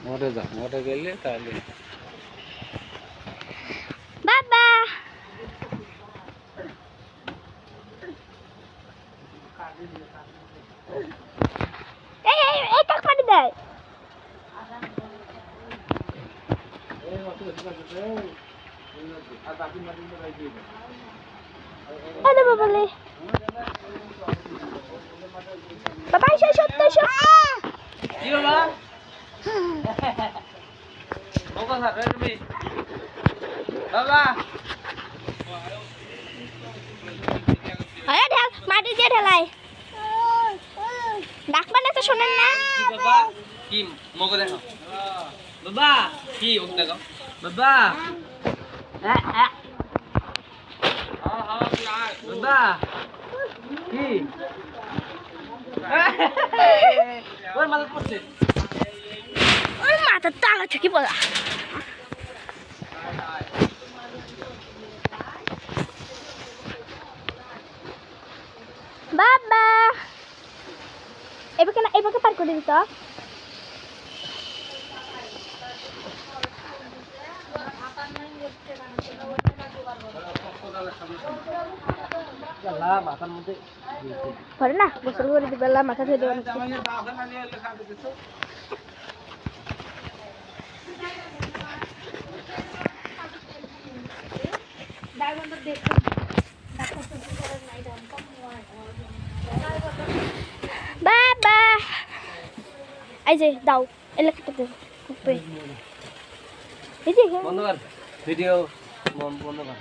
মরে যা, মরে গেলে তাহলে বাবা এই কাক পানি দেয় আরে বাবা লে বাবা এসো সত্য এসো কি বাবা বাবা স্যার তুমি বাবা আরে ঢাল মাটি দিয়ে ঢালাই ডাক মানে তো শোনেন না কি বাবা কি মগো দেখো বাবা কি ওকে দেখো বাবা বাবা কি ওর মাথা পড়ছে ওর মাথা তালা থেকে বলা বাবা এবারে পার করে দিত মাথার মধ্যে পরে না গোসল করে দিবে মাথা ধুয়ে দেবেন বাবা এই যে দাও এলাকাটা দেবো এই যে বন্ধ কর ভিডিও বন্ধ কর